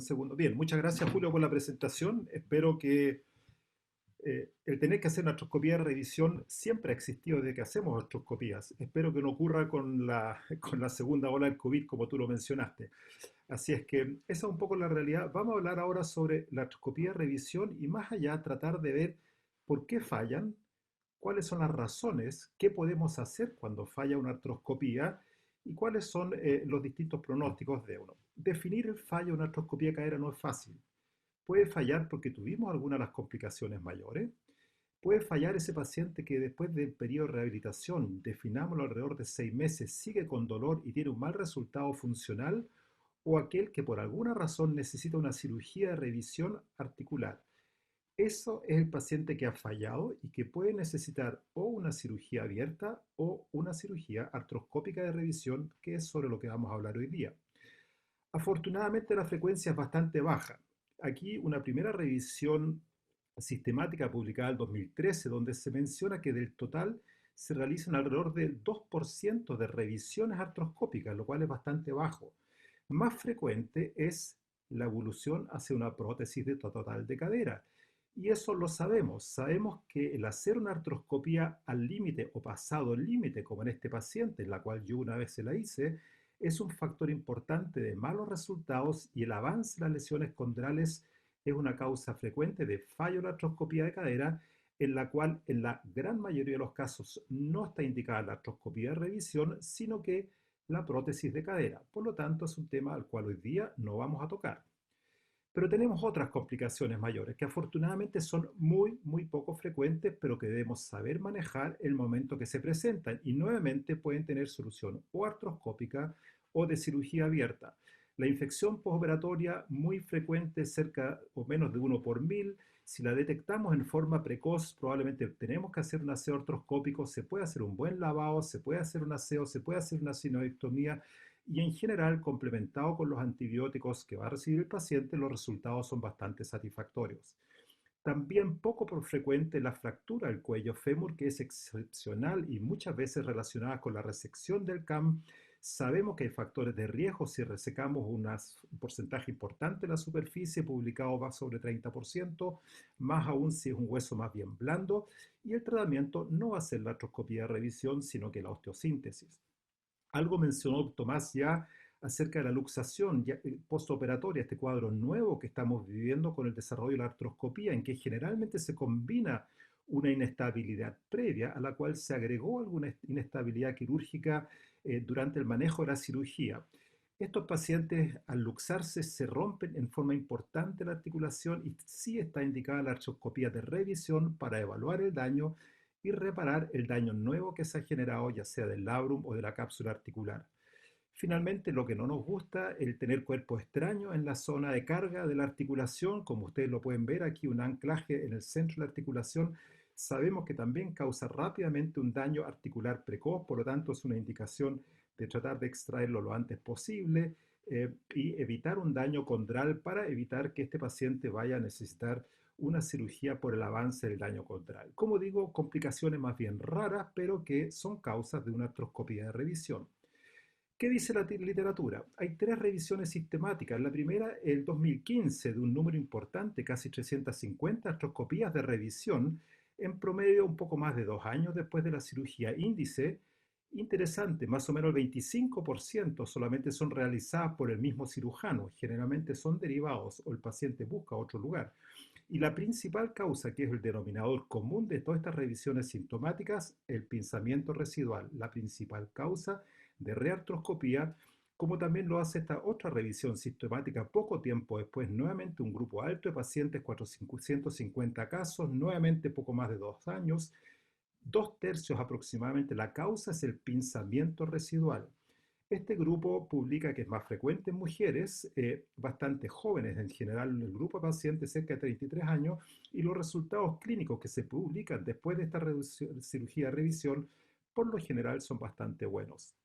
un segundo. Bien, muchas gracias Julio por la presentación. Espero que el tener que hacer una artroscopía de revisión siempre ha existido desde que hacemos artroscopías. Espero que no ocurra con con la segunda ola del COVID, como tú lo mencionaste. Así es que esa es un poco la realidad. Vamos a hablar ahora sobre la artroscopía de revisión y más allá tratar de ver por qué fallan, cuáles son las razones, qué podemos hacer cuando falla una artroscopía y cuáles son los distintos pronósticos de uno. Definir el fallo de una artroscopía cadera no es fácil. Puede fallar porque tuvimos algunas de las complicaciones mayores. Puede fallar ese paciente que después del periodo de rehabilitación, definámoslo alrededor de 6 meses, sigue con dolor y tiene un mal resultado funcional, o aquel que por alguna razón necesita una cirugía de revisión articular. Eso es el paciente que ha fallado y que puede necesitar o una cirugía abierta o una cirugía artroscópica de revisión, que es sobre lo que vamos a hablar hoy día. Afortunadamente la frecuencia es bastante baja. Aquí una primera revisión sistemática publicada en 2013, donde se menciona que del total se realizan alrededor del 2% de revisiones artroscópicas, lo cual es bastante bajo. Más frecuente es la evolución hacia una prótesis de total de cadera. Y eso lo sabemos. Sabemos que el hacer una artroscopía al límite o pasado el límite, como en este paciente, en la cual yo una vez se la hice, es un factor importante de malos resultados y el avance de las lesiones condrales es una causa frecuente de fallo en la artroscopía de cadera, en la cual en la gran mayoría de los casos no está indicada la artroscopía de revisión, sino que la prótesis de cadera. Por lo tanto, es un tema al cual hoy día no vamos a tocar. Pero tenemos otras complicaciones mayores que afortunadamente son muy poco frecuentes, pero que debemos saber manejar el momento que se presentan y nuevamente pueden tener solución o artroscópica o de cirugía abierta. La infección postoperatoria muy frecuente, cerca o menos de 1 por 1000. Si la detectamos en forma precoz, probablemente tenemos que hacer un aseo artroscópico, se puede hacer un buen lavado, se puede hacer un aseo, se puede hacer una sinoidectomía y en general, complementado con los antibióticos que va a recibir el paciente, los resultados son bastante satisfactorios. También poco por frecuente la fractura del cuello fémur, que es excepcional y muchas veces relacionada con la resección del CAM. Sabemos que hay factores de riesgo si resecamos un porcentaje importante de la superficie, publicado va sobre 30%, más aún si es un hueso más bien blando, y el tratamiento no va a ser la artroscopía de revisión, sino que la osteosíntesis. Algo mencionó Tomás ya acerca de la luxación postoperatoria, este cuadro nuevo que estamos viviendo con el desarrollo de la artroscopía, en que generalmente se combina una inestabilidad previa a la cual se agregó alguna inestabilidad quirúrgica durante el manejo de la cirugía. Estos pacientes al luxarse se rompen en forma importante la articulación y sí está indicada la artroscopía de revisión para evaluar el daño y reparar el daño nuevo que se ha generado, ya sea del labrum o de la cápsula articular. Finalmente, lo que no nos gusta, el tener cuerpos extraños en la zona de carga de la articulación, como ustedes lo pueden ver aquí, un anclaje en el centro de la articulación, sabemos que también causa rápidamente un daño articular precoz, por lo tanto es una indicación de tratar de extraerlo lo antes posible y evitar un daño condral para evitar que este paciente vaya a necesitar una cirugía por el avance del daño condral. Como digo, complicaciones más bien raras, pero que son causas de una artroscopía de revisión. ¿Qué dice la literatura? Hay tres revisiones sistemáticas. La primera, el 2015, de un número importante, casi 350 artroscopías de revisión, en promedio un poco más de 2 años después de la cirugía índice. Interesante, más o menos el 25% solamente son realizadas por el mismo cirujano, generalmente son derivados o el paciente busca otro lugar. Y la principal causa, que es el denominador común de todas estas revisiones sintomáticas, el pinzamiento residual, la principal causa de reartroscopía, como también lo hace esta otra revisión sistemática poco tiempo después, nuevamente un grupo alto de pacientes, 450 casos, nuevamente poco más de 2 años, 2/3 aproximadamente, la causa es el pinzamiento residual. Este grupo publica que es más frecuente en mujeres, bastante jóvenes en general, el grupo de pacientes cerca de 33 años, y los resultados clínicos que se publican después de esta cirugía de revisión, por lo general son bastante buenos.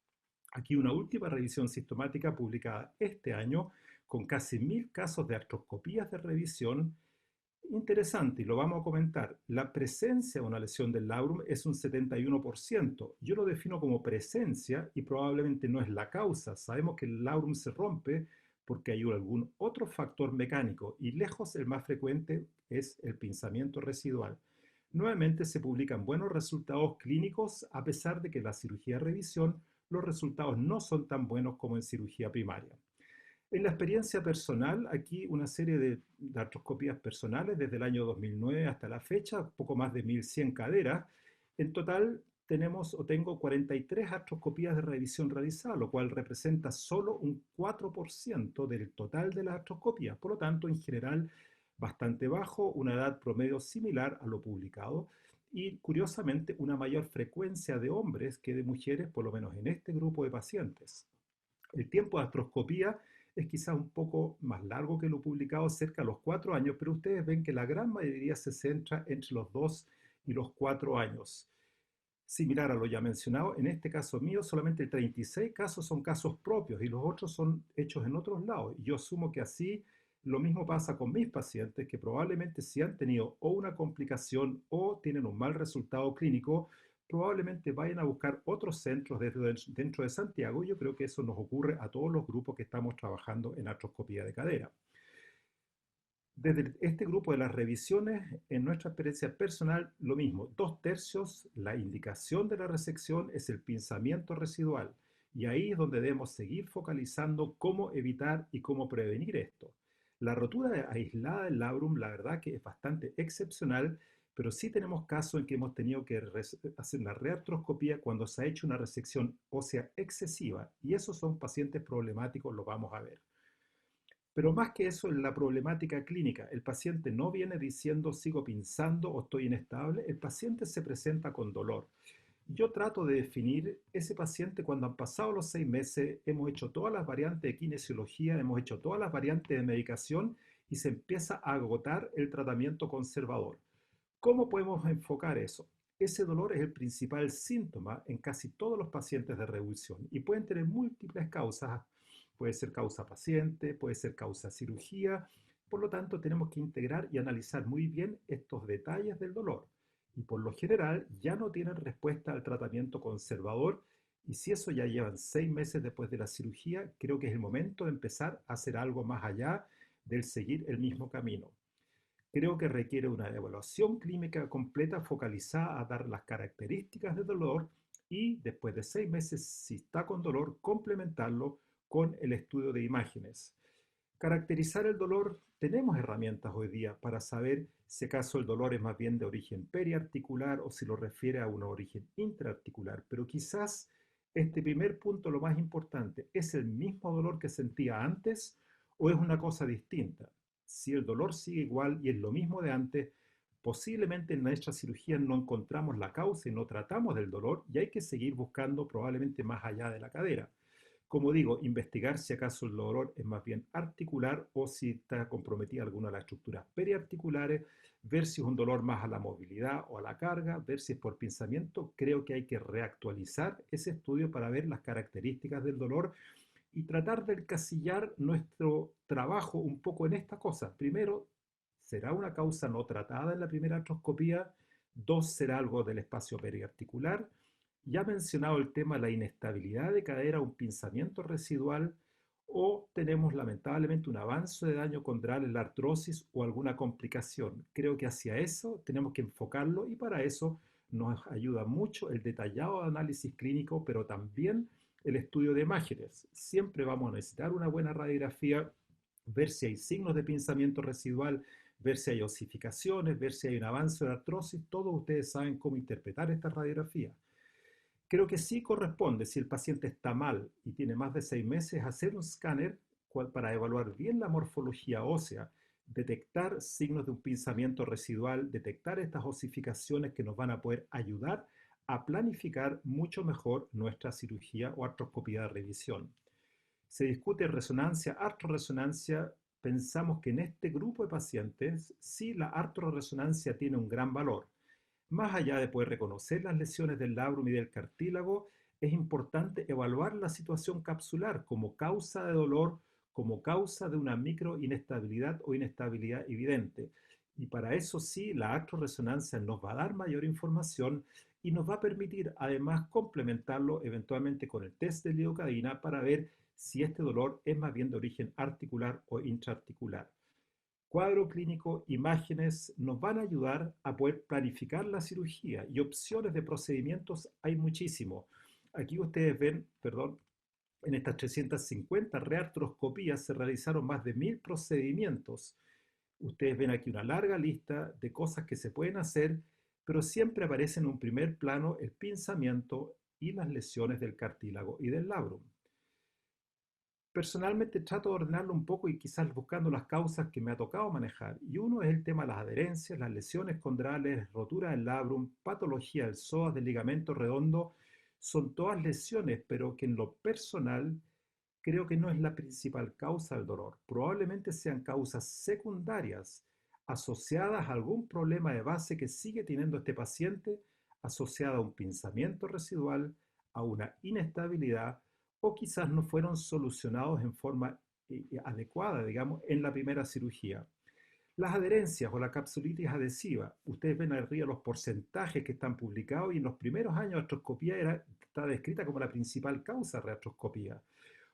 Aquí una última revisión sistemática publicada este año con casi 1000 casos de artroscopías de revisión. Interesante, y lo vamos a comentar. La presencia de una lesión del labrum es un 71%. Yo lo defino como presencia y probablemente no es la causa. Sabemos que el labrum se rompe porque hay algún otro factor mecánico y lejos el más frecuente es el pinzamiento residual. Nuevamente se publican buenos resultados clínicos a pesar de que en la cirugía de revisión los resultados no son tan buenos como en cirugía primaria. En la experiencia personal, aquí una serie de artroscopías personales desde el año 2009 hasta la fecha, poco más de 1.100 caderas. En total tenemos o tengo 43 artroscopías de revisión realizadas, lo cual representa solo un 4% del total de las artroscopías. Por lo tanto, en general, bastante bajo, una edad promedio similar a lo publicado y, curiosamente, una mayor frecuencia de hombres que de mujeres, por lo menos en este grupo de pacientes. El tiempo de artroscopía es quizás un poco más largo que lo publicado, cerca de los 4 años, pero ustedes ven que la gran mayoría se centra entre los 2 y los 4 años. Similar a lo ya mencionado, en este caso mío solamente 36 casos son casos propios y los otros son hechos en otros lados. Y yo asumo que así lo mismo pasa con mis pacientes que probablemente si han tenido o una complicación o tienen un mal resultado clínico, probablemente vayan a buscar otros centros dentro de Santiago. Yo creo que eso nos ocurre a todos los grupos que estamos trabajando en artroscopía de cadera. Desde este grupo de las revisiones, en nuestra experiencia personal, lo mismo, 2/3, la indicación de la resección es el pinzamiento residual. Y ahí es donde debemos seguir focalizando cómo evitar y cómo prevenir esto. La rotura aislada del labrum, la verdad que es bastante excepcional, pero sí tenemos casos en que hemos tenido que hacer una reartroscopía cuando se ha hecho una resección ósea excesiva. Y esos son pacientes problemáticos, lo vamos a ver. Pero más que eso, en la problemática clínica, el paciente no viene diciendo sigo pinzando o estoy inestable, el paciente se presenta con dolor. Yo trato de definir ese paciente cuando han pasado los 6 meses, hemos hecho todas las variantes de kinesiología, hemos hecho todas las variantes de medicación y se empieza a agotar el tratamiento conservador. ¿Cómo podemos enfocar eso? Ese dolor es el principal síntoma en casi todos los pacientes de revulsión y pueden tener múltiples causas. Puede ser causa paciente, puede ser causa cirugía. Por lo tanto, tenemos que integrar y analizar muy bien estos detalles del dolor. Y por lo general ya no tienen respuesta al tratamiento conservador. Y si eso ya llevan 6 meses después de la cirugía, creo que es el momento de empezar a hacer algo más allá del seguir el mismo camino. Creo que requiere una evaluación clínica completa focalizada a dar las características del dolor y después de 6 meses, si está con dolor, complementarlo con el estudio de imágenes. Caracterizar el dolor, tenemos herramientas hoy día para saber si acaso el dolor es más bien de origen periarticular o si lo refiere a un origen intraarticular, pero quizás este primer punto, lo más importante, ¿es el mismo dolor que sentía antes o es una cosa distinta? Si el dolor sigue igual y es lo mismo de antes, posiblemente en nuestra cirugía no encontramos la causa y no tratamos del dolor y hay que seguir buscando probablemente más allá de la cadera. Como digo, investigar si acaso el dolor es más bien articular o si está comprometida alguna de las estructuras periarticulares, ver si es un dolor más a la movilidad o a la carga, ver si es por pinzamiento. Creo que hay que reactualizar ese estudio para ver las características del dolor y tratar de encasillar nuestro trabajo un poco en esta cosa. Primero, ¿será una causa no tratada en la primera artroscopía? Dos, ¿será algo del espacio periarticular? Ya mencionado el tema de la inestabilidad de cadera, un pinzamiento residual, o tenemos lamentablemente un avance de daño condral en la artrosis o alguna complicación. Creo que hacia eso tenemos que enfocarlo y para eso nos ayuda mucho el detallado análisis clínico, pero también el estudio de imágenes. Siempre vamos a necesitar una buena radiografía, ver si hay signos de pinzamiento residual, ver si hay osificaciones, ver si hay un avance de artrosis. Todos ustedes saben cómo interpretar esta radiografía. Creo que sí corresponde, si el paciente está mal y tiene más de 6 meses, hacer un escáner para evaluar bien la morfología ósea, detectar signos de un pinzamiento residual, detectar estas osificaciones que nos van a poder ayudar a planificar mucho mejor nuestra cirugía o artroscopía de revisión. Se discute resonancia, artroresonancia. Pensamos que en este grupo de pacientes sí la artroresonancia tiene un gran valor. Más allá de poder reconocer las lesiones del labrum y del cartílago, es importante evaluar la situación capsular como causa de dolor, como causa de una microinestabilidad o inestabilidad evidente. Y para eso sí, la artroresonancia nos va a dar mayor información y nos va a permitir además complementarlo eventualmente con el test de lidocaína para ver si este dolor es más bien de origen articular o intraarticular. Cuadro clínico, imágenes nos van a ayudar a poder planificar la cirugía y opciones de procedimientos hay muchísimo. Aquí ustedes ven, perdón, en estas 350 reartroscopías se realizaron más de 1000 procedimientos. Ustedes ven aquí una larga lista de cosas que se pueden hacer, pero siempre aparece en un primer plano el pinzamiento y las lesiones del cartílago y del labrum. Personalmente trato de ordenarlo un poco y quizás buscando las causas que me ha tocado manejar. Y uno es el tema de las adherencias, las lesiones condrales, rotura del labrum, patología del psoas, del ligamento redondo. Son todas lesiones, pero que en lo personal creo que no es la principal causa del dolor. Probablemente sean causas secundarias asociadas a algún problema de base que sigue teniendo este paciente, asociada a un pinzamiento residual, a una inestabilidad o quizás no fueron solucionados en forma adecuada, digamos, en la primera cirugía. Las adherencias o la capsulitis adhesiva, ustedes ven arriba los porcentajes que están publicados y en los primeros años la artroscopía está descrita como la principal causa de artroscopía.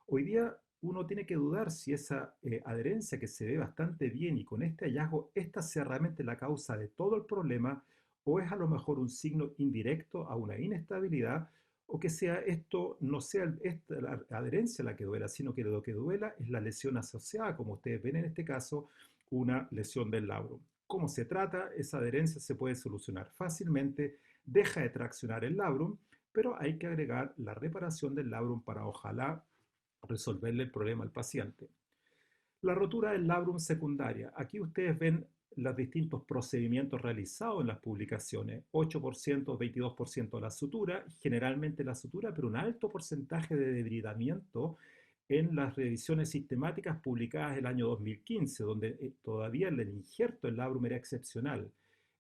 Hoy día uno tiene que dudar si esa adherencia que se ve bastante bien y con este hallazgo, esta sea realmente la causa de todo el problema o es a lo mejor un signo indirecto a una inestabilidad o que sea esto no sea la adherencia la que duela, sino que lo que duela es la lesión asociada, como ustedes ven en este caso, una lesión del labrum. ¿Cómo se trata? Esa adherencia se puede solucionar fácilmente, deja de traccionar el labrum, pero hay que agregar la reparación del labrum para ojalá resolverle el problema al paciente. La rotura del labrum secundaria. Aquí ustedes ven los distintos procedimientos realizados en las publicaciones. 8%, 22% de la sutura, generalmente la sutura, pero un alto porcentaje de debridamiento en las revisiones sistemáticas publicadas el año 2015, donde todavía el injerto del labrum era excepcional.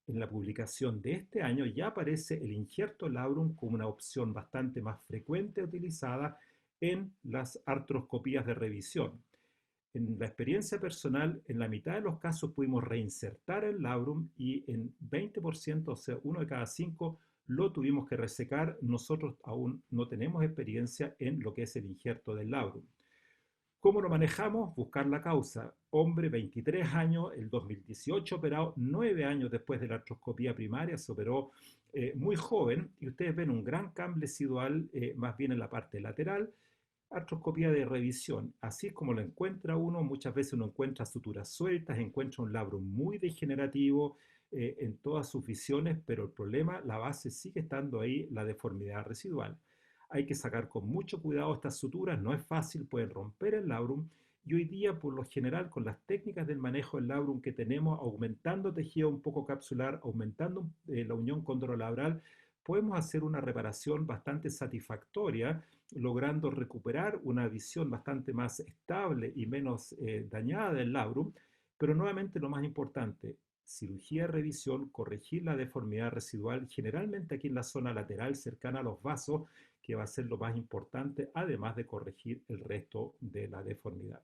En la publicación de este año ya aparece el injerto labrum como una opción bastante más frecuente utilizada en las artroscopías de revisión. En la experiencia personal, en la mitad de los casos pudimos reinsertar el labrum y en 20%, o sea, uno de cada cinco, lo tuvimos que resecar. Nosotros aún no tenemos experiencia en lo que es el injerto del labrum. ¿Cómo lo manejamos? Buscar la causa. Hombre, 23 años, el 2018 operado, 9 años después de la artroscopía primaria, se operó muy joven y ustedes ven un gran cambio residual más bien en la parte lateral. Artroscopía de revisión, así es como lo encuentra uno, muchas veces uno encuentra suturas sueltas, encuentra un labrum muy degenerativo en todas sus visiones, pero el problema, la base sigue estando ahí, la deformidad residual. Hay que sacar con mucho cuidado estas suturas, no es fácil, pueden romper el labrum y hoy día por lo general con las técnicas del manejo del labrum que tenemos, aumentando tejido un poco capsular, aumentando la unión condrolabral, podemos hacer una reparación bastante satisfactoria logrando recuperar una visión bastante más estable y menos dañada del labrum, pero nuevamente lo más importante, cirugía de revisión, corregir la deformidad residual, generalmente aquí en la zona lateral cercana a los vasos, que va a ser lo más importante, además de corregir el resto de la deformidad.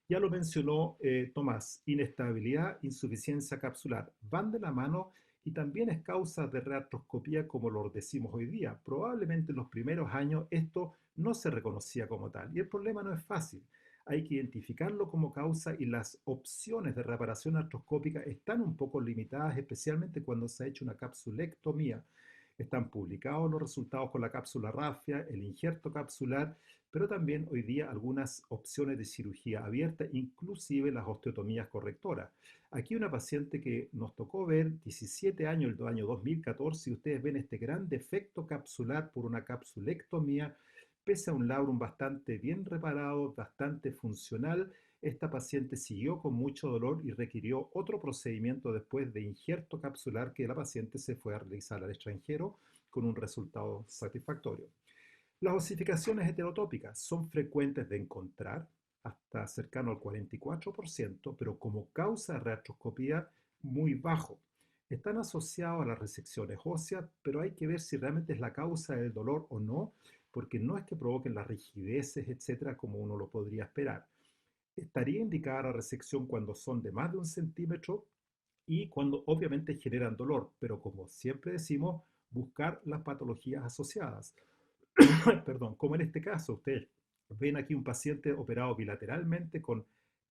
Ya lo mencionó Tomás, inestabilidad, insuficiencia capsular, van de la mano y también es causa de reartroscopía como lo decimos hoy día. Probablemente en los primeros años esto no se reconocía como tal y el problema no es fácil. Hay que identificarlo como causa y las opciones de reparación artroscópica están un poco limitadas, especialmente cuando se ha hecho una capsulectomía. Están publicados los resultados con la cápsula rafia, el injerto capsular, pero también hoy día algunas opciones de cirugía abierta, inclusive las osteotomías correctoras. Aquí una paciente que nos tocó ver, 17 años, el año 2014, y ustedes ven este gran defecto capsular por una capsulectomía, pese a un labrum bastante bien reparado, bastante funcional. Esta paciente siguió con mucho dolor y requirió otro procedimiento después de injerto capsular que la paciente se fue a realizar al extranjero con un resultado satisfactorio. Las osificaciones heterotópicas son frecuentes de encontrar, hasta cercano al 44%, pero como causa de reartroscopía muy bajo. Están asociados a las resecciones óseas, pero hay que ver si realmente es la causa del dolor o no, porque no es que provoquen las rigideces, etcétera, como uno lo podría esperar. Estaría indicada la resección cuando son de más de 1 centímetro y cuando obviamente generan dolor, pero como siempre decimos, buscar las patologías asociadas. Perdón, como en este caso, ustedes Ven aquí un paciente operado bilateralmente con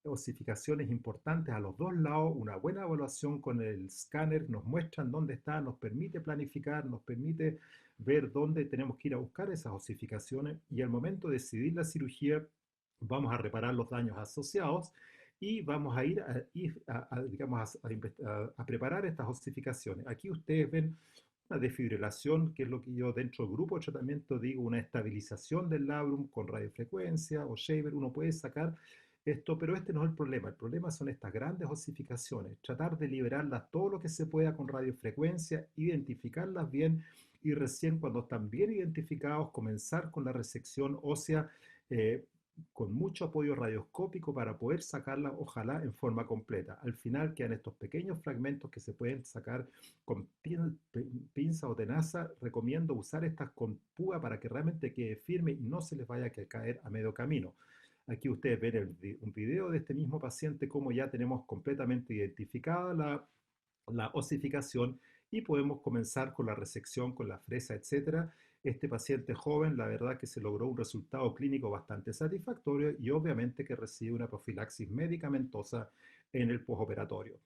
osificaciones importantes a los dos lados, una buena evaluación con el escáner, nos muestran dónde está, nos permite planificar, nos permite ver dónde tenemos que ir a buscar esas osificaciones y al momento de decidir la cirugía vamos a reparar los daños asociados y vamos a digamos, a preparar estas osificaciones. Aquí ustedes ven una desfibrilación, que es lo que yo dentro del grupo de tratamiento digo, una estabilización del labrum con radiofrecuencia o shaver, uno puede sacar esto, pero este no es el problema. El problema son estas grandes osificaciones, tratar de liberarlas todo lo que se pueda con radiofrecuencia, identificarlas bien y recién cuando están bien identificados comenzar con la resección ósea eh, con mucho apoyo radioscópico para poder sacarla, ojalá en forma completa. Al final quedan estos pequeños fragmentos que se pueden sacar con pinza o tenaza. Recomiendo usar estas con púa para que realmente quede firme y no se les vaya a caer a medio camino. Aquí ustedes ven un video de este mismo paciente, como ya tenemos completamente identificada la osificación y podemos comenzar con la resección, con la fresa, etcétera. Este paciente joven, la verdad que se logró un resultado clínico bastante satisfactorio y obviamente que recibe una profilaxis medicamentosa en el postoperatorio.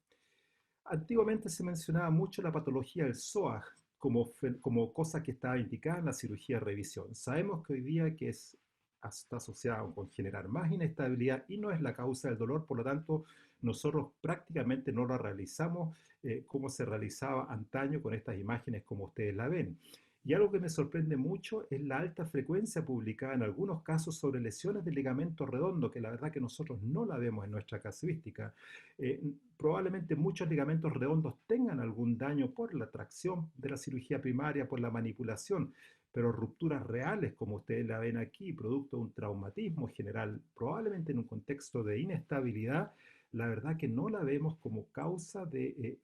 Antiguamente se mencionaba mucho la patología del psoas como cosa que estaba indicada en la cirugía de revisión. Sabemos que hoy día que está asociada con generar más inestabilidad y no es la causa del dolor, por lo tanto nosotros prácticamente no lo realizamos como se realizaba antaño con estas imágenes como ustedes la ven. Y algo que me sorprende mucho es la alta frecuencia publicada en algunos casos sobre lesiones del ligamento redondo, que la verdad que nosotros no la vemos en nuestra casuística. Eh, Probablemente muchos ligamentos redondos tengan algún daño por la tracción de la cirugía primaria, por la manipulación, pero rupturas reales, como ustedes la ven aquí, producto de un traumatismo general, probablemente en un contexto de inestabilidad, la verdad que no la vemos como causa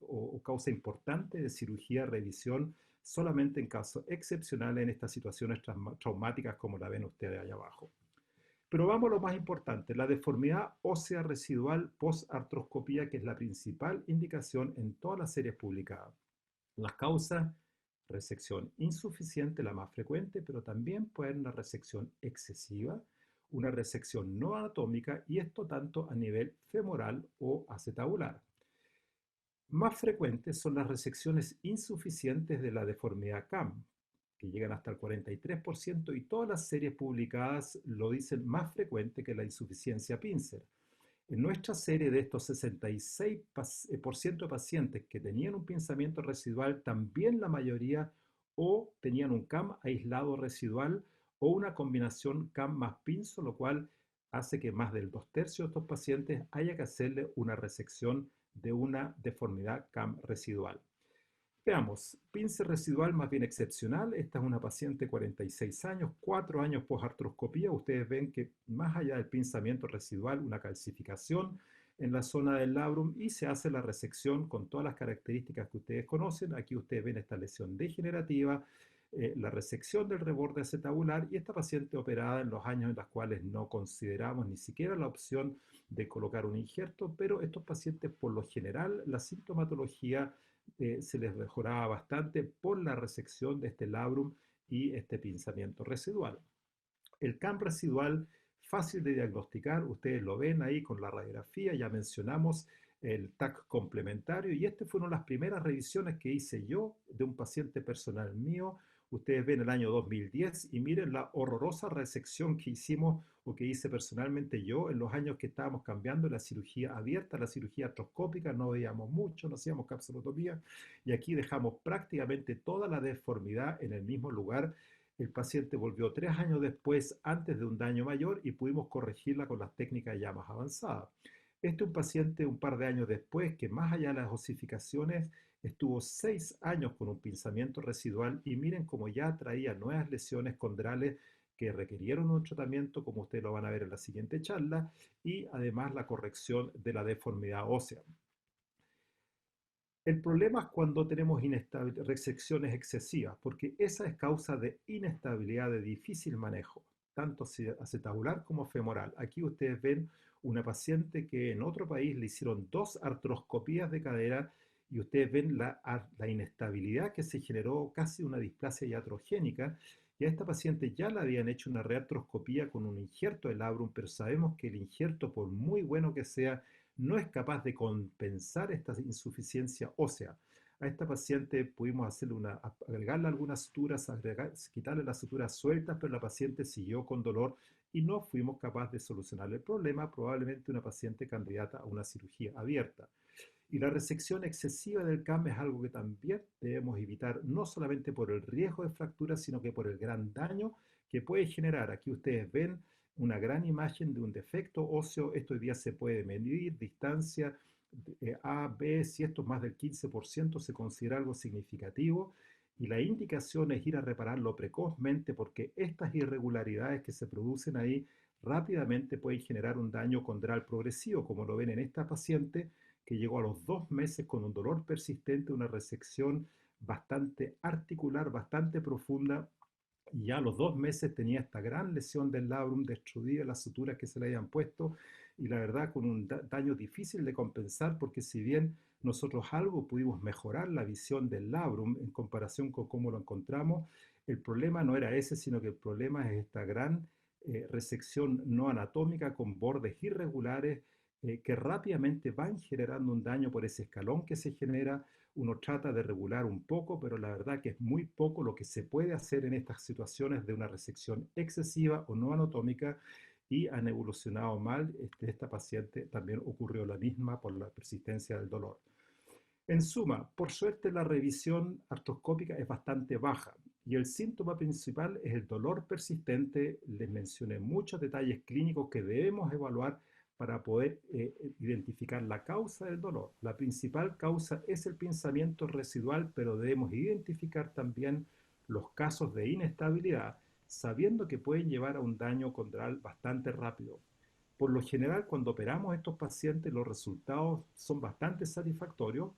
o causa importante de cirugía de revisión, solamente en casos excepcionales en estas situaciones traumáticas como la ven ustedes allá abajo. Pero vamos a lo más importante, la deformidad ósea residual post-artroscopía, que es la principal indicación en todas las series publicadas. Las causas, resección insuficiente, la más frecuente, pero también puede haber una resección excesiva, una resección no anatómica, y esto tanto a nivel femoral o acetabular. Más frecuentes son las resecciones insuficientes de la deformidad CAM, que llegan hasta el 43%, y todas las series publicadas lo dicen más frecuente que la insuficiencia Pincer. En nuestra serie de estos 66% de pacientes que tenían un pinzamiento residual, también la mayoría o tenían un CAM aislado residual o una combinación CAM más pinzo, lo cual hace que más del 2/3 de estos pacientes haya que hacerle una resección de una deformidad CAM residual. Veamos, pince residual más bien excepcional. Esta es una paciente de 46 años, 4 años post-artroscopía. Ustedes ven que más allá del pinzamiento residual, una calcificación en la zona del labrum y se hace la resección con todas las características que ustedes conocen. Aquí ustedes ven esta lesión degenerativa, la resección del reborde acetabular y esta paciente operada en los años en los cuales no consideramos ni siquiera la opción de colocar un injerto, pero estos pacientes por lo general la sintomatología se les mejoraba bastante por la resección de este labrum y este pinzamiento residual. El CAM residual, fácil de diagnosticar, ustedes lo ven ahí con la radiografía, ya mencionamos el TAC complementario y esta fue una de las primeras revisiones que hice yo de un paciente personal mío. Ustedes ven el año 2010 y miren la horrorosa resección que hicimos o que hice personalmente yo en los años que estábamos cambiando la cirugía abierta a la cirugía artroscópica, no veíamos mucho, no hacíamos capsulotomía y aquí dejamos prácticamente toda la deformidad en el mismo lugar. El paciente volvió 3 años después, antes de un daño mayor, y pudimos corregirla con las técnicas ya más avanzadas. Este es un paciente un par de años después que más allá de las osificaciones estuvo 6 años con un pinzamiento residual y miren cómo ya traía nuevas lesiones condrales que requirieron un tratamiento, como ustedes lo van a ver en la siguiente charla, y además la corrección de la deformidad ósea. El problema es cuando tenemos resecciones excesivas, porque esa es causa de inestabilidad de difícil manejo, tanto acetabular como femoral. Aquí ustedes ven una paciente que en otro país le hicieron 2 artroscopías de cadera y ustedes ven la inestabilidad que se generó, casi una displasia iatrogénica, Y a esta paciente ya le habían hecho una reartroscopía con un injerto de labrum, pero sabemos que el injerto, por muy bueno que sea, no es capaz de compensar esta insuficiencia ósea. A esta paciente pudimos hacerle agregarle algunas suturas, quitarle las suturas sueltas, pero la paciente siguió con dolor y no fuimos capaces de solucionar el problema, probablemente una paciente candidata a una cirugía abierta. Y la resección excesiva del CAM es algo que también debemos evitar, no solamente por el riesgo de fractura, sino que por el gran daño que puede generar. Aquí ustedes ven una gran imagen de un defecto óseo. Esto hoy día se puede medir, distancia A, B, si esto es más del 15% se considera algo significativo. Y la indicación es ir a repararlo precozmente porque estas irregularidades que se producen ahí rápidamente pueden generar un daño condral progresivo, como lo ven en esta paciente que llegó a los 2 meses con un dolor persistente, una resección bastante articular, bastante profunda, y ya a los 2 meses tenía esta gran lesión del labrum destruida, las suturas que se le habían puesto, y la verdad con un daño difícil de compensar, porque si bien nosotros algo pudimos mejorar la visión del labrum en comparación con cómo lo encontramos, el problema no era ese, sino que el problema es esta gran resección no anatómica con bordes irregulares que rápidamente van generando un daño por ese escalón que se genera. Uno trata de regular un poco, pero la verdad que es muy poco lo que se puede hacer en estas situaciones de una resección excesiva o no anatómica y han evolucionado mal. Esta paciente también ocurrió la misma por la persistencia del dolor. En suma, por suerte la revisión artroscópica es bastante baja y el síntoma principal es el dolor persistente. Les mencioné muchos detalles clínicos que debemos evaluar para poder identificar la causa del dolor. La principal causa es el pinzamiento residual, pero debemos identificar también los casos de inestabilidad, sabiendo que pueden llevar a un daño condral bastante rápido. Por lo general, cuando operamos a estos pacientes, los resultados son bastante satisfactorios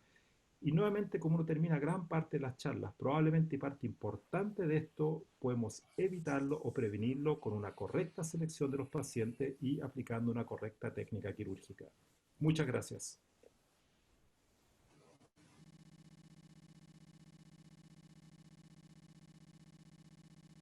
y nuevamente, como uno termina gran parte de las charlas, probablemente parte importante de esto podemos evitarlo o prevenirlo con una correcta selección de los pacientes y aplicando una correcta técnica quirúrgica. Muchas gracias.